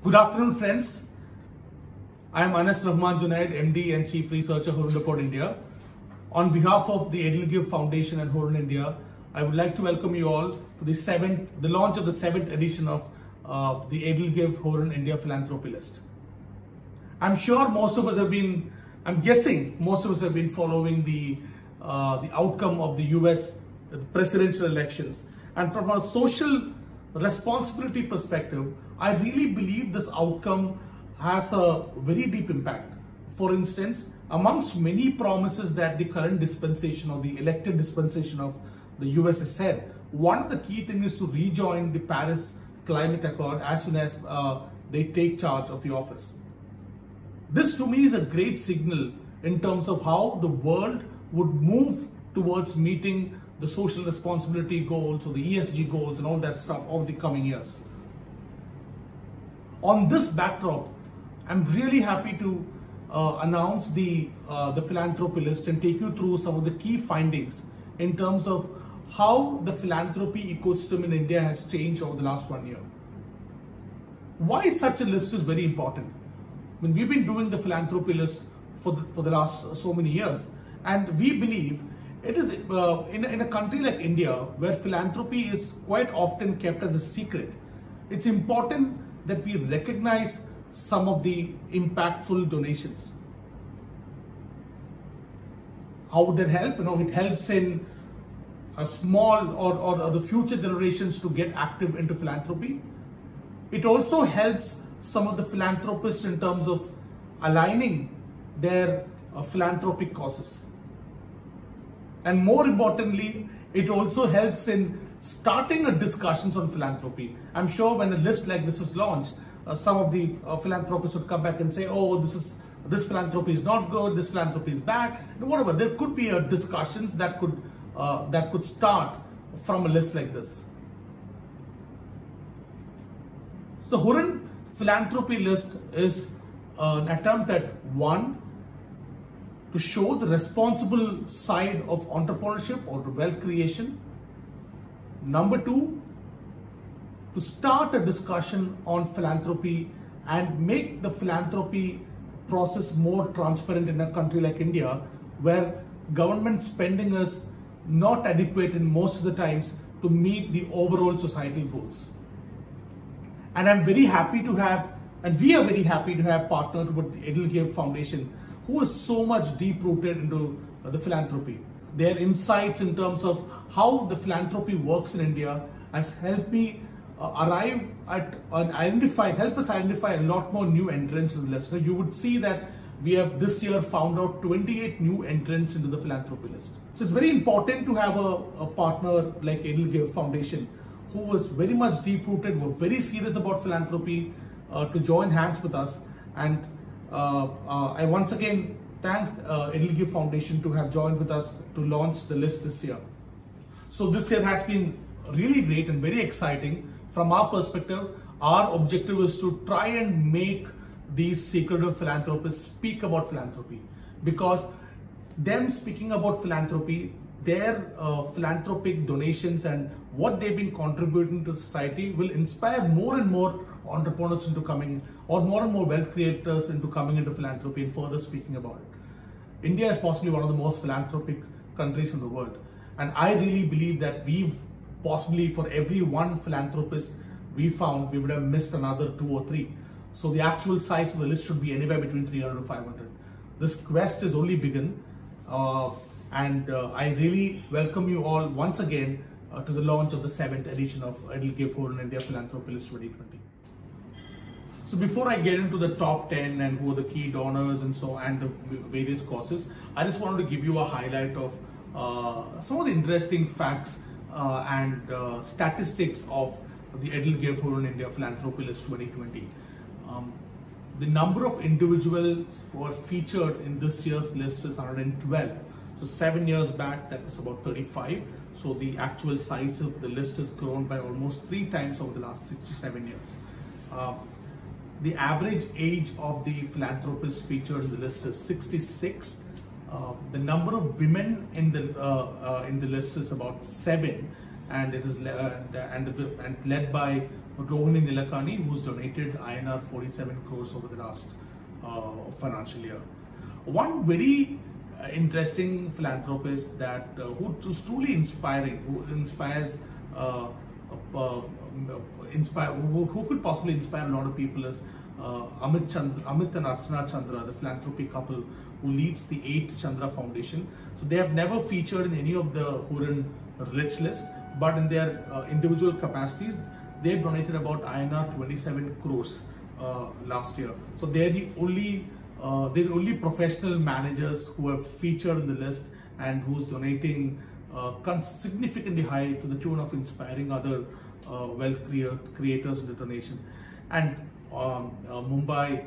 Good afternoon, friends. I am Anas Rahman Junaid, MD and Chief Researcher, Hurun Report India. On behalf of the Edelgive Foundation and Hurun India, I would like to welcome you all to the launch of the 7th edition of the Edelgive Hurun India Philanthropy List. I'm guessing most of us have been following the outcome of the US presidential elections. And from a social responsibility perspective, I really believe this outcome has a very deep impact. For instance, amongst many promises that the current dispensation or the elected dispensation of the US has said, one of the key things is to rejoin the Paris Climate Accord as soon as they take charge of the office. This to me is a great signal in terms of how the world would move towards meeting the social responsibility goals or the ESG goals and all that stuff over the coming years. On this backdrop, I'm really happy to announce the philanthropy list and take you through some of the key findings in terms of how the philanthropy ecosystem in India has changed over the last 1 year. Why such a list is very important. I mean, we've been doing the philanthropy list for the last so many years, and we believe it is in a country like India, where philanthropy is quite often kept as a secret. It's important that we recognize some of the impactful donations. How would that help? It helps in a small or the future generations to get active into philanthropy. It also helps some of the philanthropists in terms of aligning their philanthropic causes. And more importantly, it also helps in starting a discussions on philanthropy. I'm sure when a list like this is launched, some of the philanthropists would come back and say, oh, this philanthropy is not good, this philanthropy is bad, and whatever. There could be discussions that could start from a list like this. So Hurun philanthropy list is an attempt at one, to show the responsible side of entrepreneurship or wealth creation. Number two, to start a discussion on philanthropy and make the philanthropy process more transparent in a country like India, where government spending is not adequate in most of the times to meet the overall societal goals. And I'm very happy to have, and we are very happy to have partnered with the Edelgive Foundation, who is so much deep-rooted into the philanthropy. Their insights in terms of how the philanthropy works in India has helped me help us identify a lot more new entrants in the list. You would see that we have this year found out 28 new entrants into the philanthropy list. So it's very important to have a partner like Edelgive Foundation, who was very much deep-rooted, were very serious about philanthropy, to join hands with us. And I once again thank Edelgive Foundation to have joined with us to launch the list this year. So this year has been really great and very exciting. From our perspective, our objective is to try and make these secretive philanthropists speak about philanthropy, because them speaking about philanthropy, their philanthropic donations and what they've been contributing to society will inspire more and more entrepreneurs into coming, or more and more wealth creators into coming into philanthropy and further speaking about it. India is possibly one of the most philanthropic countries in the world. And I really believe that we've possibly, for every one philanthropist we found, we would have missed another 2 or 3. So the actual size of the list should be anywhere between 300 to 500. This quest is only begun. I really welcome you all once again to the launch of the 7th edition of Edelgive Hurun India Philanthropy List 2020. So before I get into the top 10 and who are the key donors and the various causes, I just wanted to give you a highlight of some of the interesting facts and statistics of the Edelgive Hurun India Philanthropy List 2020. The number of individuals who are featured in this year's list is 112. So 7 years back, that was about 35. So the actual size of the list has grown by almost 3 times over the last 6 to 7 years. The average age of the philanthropists featured in the list is 66. The number of women in the list is about 7, and it is led by Rohini Nilekani, who's donated INR 47 crores over the last financial year. One very interesting philanthropist that who is truly inspiring, who inspires, who could possibly inspire a lot of people is Amit and Archana Chandra, the philanthropy couple who leads the 8 Chandra Foundation. So they have never featured in any of the Hurun Rich list, but in their individual capacities, they've donated about INR 27 crores last year. So they're the only professional managers who have featured in the list and who's donating significantly high to the tune of inspiring other wealth creators in the donation. And Mumbai,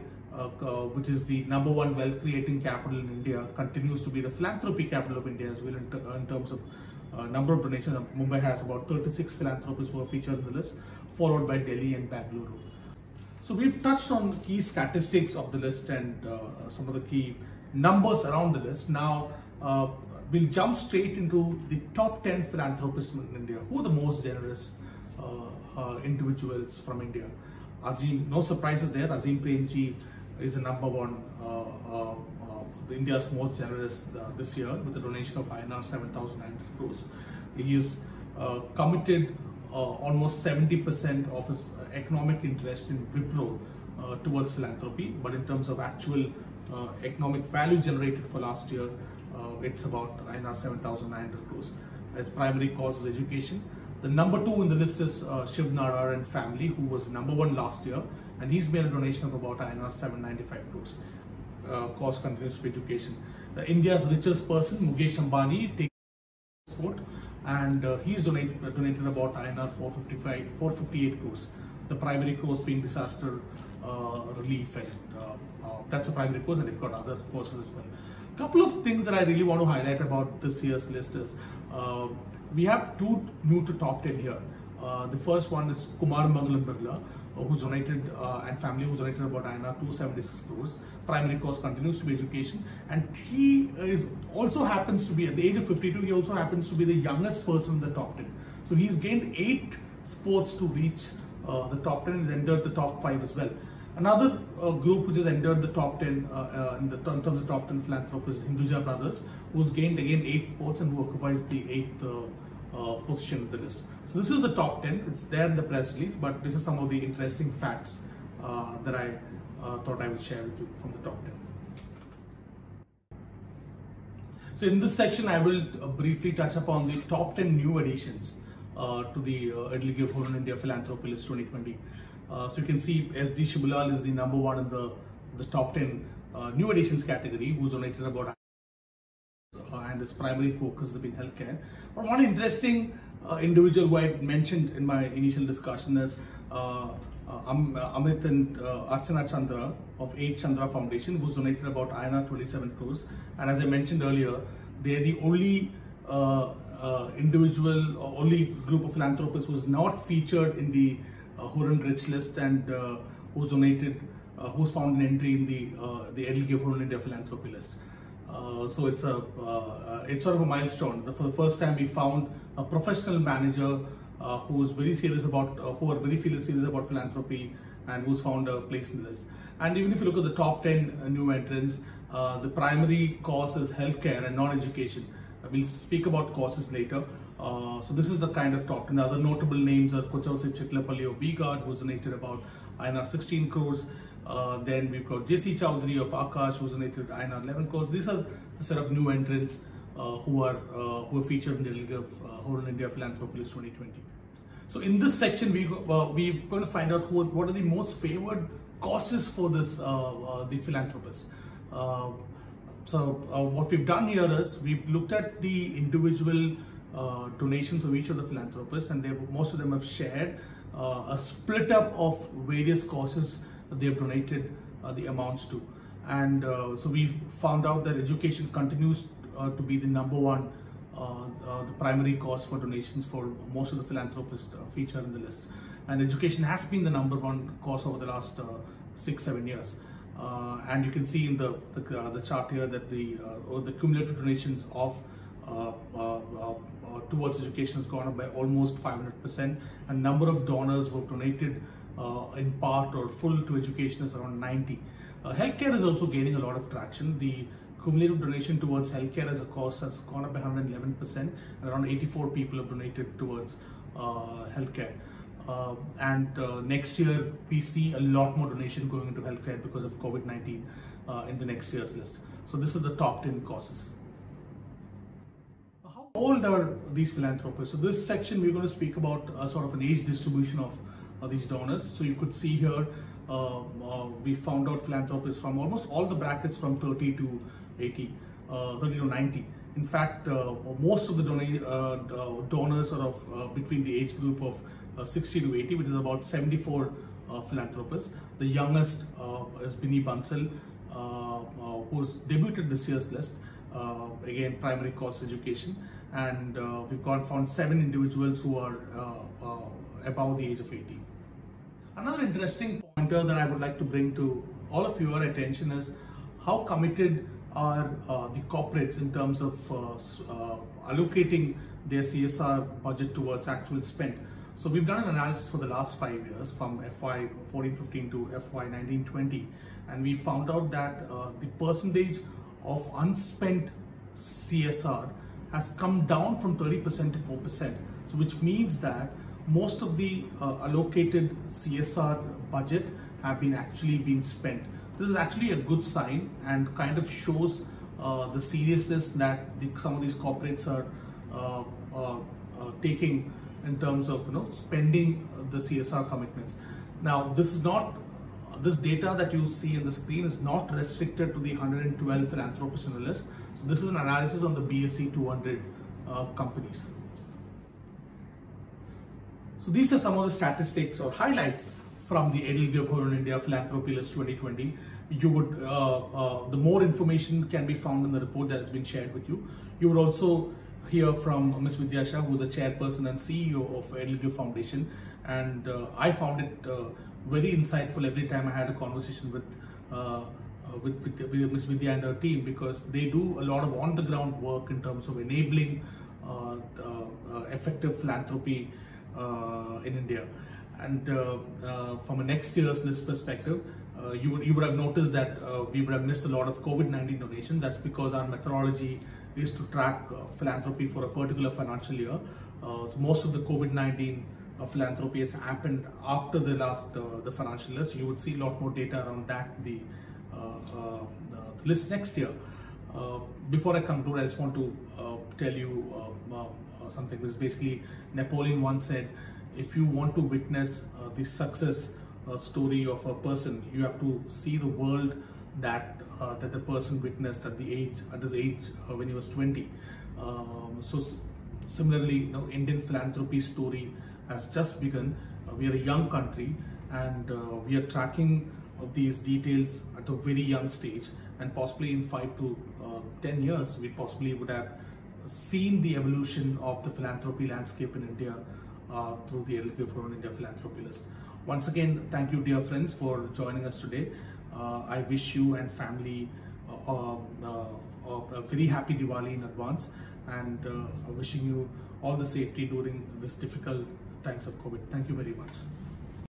which is the #1 wealth creating capital in India, continues to be the philanthropy capital of India as well in terms of number of donations. Mumbai has about 36 philanthropists who are featured in the list, followed by Delhi and Bangalore. So we've touched on key statistics of the list and some of the key numbers around the list. Now we'll jump straight into the top 10 philanthropists in India. Who are the most generous individuals from India? Azim, no surprises there. Azim Premji is the #1, India's most generous this year with a donation of INR 7,900 crores. He is committed almost 70% of his economic interest in Wipro towards philanthropy, but in terms of actual economic value generated for last year, it's about INR 7,900 crores. His primary cause is education. The #2 in the list is Shiv Nadar and family, who was #1 last year, and he's made a donation of about INR 795 crores. Cause continues to be education. India's richest person, Mukesh Ambani, takes support, and he's donated about INR 458 crores. The primary cause being disaster relief, and that's the primary cause, and they've got other causes as well. A couple of things that I really want to highlight about this year's list is we have 2 new to top 10 here. The first one is Kumar Mangalam Birla, who's donated and family who's donated about INR 276 crores. Primary cause continues to be education, and he also happens to be at the age of 52. He also happens to be the youngest person in the top 10. So he's gained 8 sports to reach the top 10. He's entered the top 5 as well. Another group which has entered the top 10 in terms of top 10 philanthropists, Hinduja Brothers, who's gained again 8 sports and who occupies the 8th position in the list. So this is the top 10. It's there in the press release, but this is some of the interesting facts that I thought I would share with you from the top 10. So in this section, I will briefly touch upon the top 10 new additions to the Edelgive Hurun India Philanthropy List 2020. So you can see SD Shibalal is the #1 in the top 10 new additions category, who's donated about and his primary focus has been healthcare. But one interesting individual who I mentioned in my initial discussion is Amit and Archana Chandra of 8 Chandra Foundation, who's donated about INR 27 crores. And as I mentioned earlier, they're the only only group of philanthropists who's not featured in the Hurun Rich list and who's donated, who's found an entry in the Edelgive Hurun India Philanthropy list. So it's sort of a milestone. For the first time, we found a professional manager who is very serious about, serious about philanthropy, and who's found a place in the list. And even if you look at the top 10 new entrants, the primary cause is healthcare and not education. We'll speak about causes later. So this is the kind of top 10. Other notable names are Kochausi Chitlapalli of V-Guard, who's donated about INR 16 crores. Then we've got JC Chowdhury of Akash, who's donated INR 11 crores. These are the set of new entrants who are featured in the Edelgive Hurun India Philanthropy List 2020. So in this section, we're going to find out what are the most favored causes for this the philanthropists. What we've done here is we've looked at the individual donations of each of the philanthropists, and most of them have shared a split up of various causes that they have donated the amounts to. And so we've found out that education continues to be the #1, the primary cause for donations for most of the philanthropists featured in the list. And education has been the #1 cause over the last 6-7 years. And you can see in the chart here that the cumulative donations of towards education has gone up by almost 500%, and number of donors who have donated in part or full to education is around 90. Healthcare is also gaining a lot of traction. The cumulative donation towards healthcare as a cost has gone up by 111%, and around 84 people have donated towards healthcare. Next year we see a lot more donation going into healthcare because of COVID-19 in the next year's list. So this is the top 10 causes. How old are these philanthropists? So this section we're going to speak about sort of an age distribution of these donors. So you could see here we found out philanthropists from almost all the brackets from 30 to 80, 30 to 90. In fact, most of the donors are of between the age group of 60 to 80, which is about 74 philanthropists. The youngest is Binny Bansal, who's debuted this year's list. Again, primary course education, and we've found 7 individuals who are above the age of 80. Another interesting pointer that I would like to bring to all of your attention is how committed are the corporates in terms of allocating their CSR budget towards actual spend. So we've done an analysis for the last 5 years, from FY 14-15 to FY 19-20, and we found out that the percentage of unspent CSR has come down from 30% to 4%. So which means that most of the allocated CSR budget have actually been spent. This is actually a good sign and kind of shows the seriousness that some of these corporates are taking in terms of spending the CSR commitments. Now this data that you see on the screen is not restricted to the 112 philanthropists in the list. So this is an analysis on the BSE 200 companies. So these are some of the statistics or highlights from the Edelweiss Horan India Philanthropy List 2020. You would, the more information can be found in the report that has been shared with you. You would also hear from Ms. Vidya Shah, who is the chairperson and CEO of Edelweiss Foundation, and I found it very insightful every time I had a conversation with Ms. Vidya and her team, because they do a lot of on-the-ground work in terms of enabling effective philanthropy in India. And from a next year's list perspective, you would have noticed that we would have missed a lot of COVID-19 donations. That's because our methodology is to track philanthropy for a particular financial year. So most of the COVID-19 philanthropy has happened after the last the financial year. So you would see a lot more data around that the list next year. Before I conclude, I just want to tell you something, which is basically Napoleon once said, if you want to witness the success story of a person, you have to see the world that the person witnessed at his age when he was 20. So similarly, Indian philanthropy story has just begun. We are a young country, and we are tracking these details at a very young stage, and possibly in 5 to 10 years, we possibly would have seen the evolution of the philanthropy landscape in India through the Edelweiss Horan India Philanthropy List. Once again, thank you, dear friends, for joining us today. I wish you and family a very happy Diwali in advance, and wishing you all the safety during this difficult times of COVID. Thank you very much.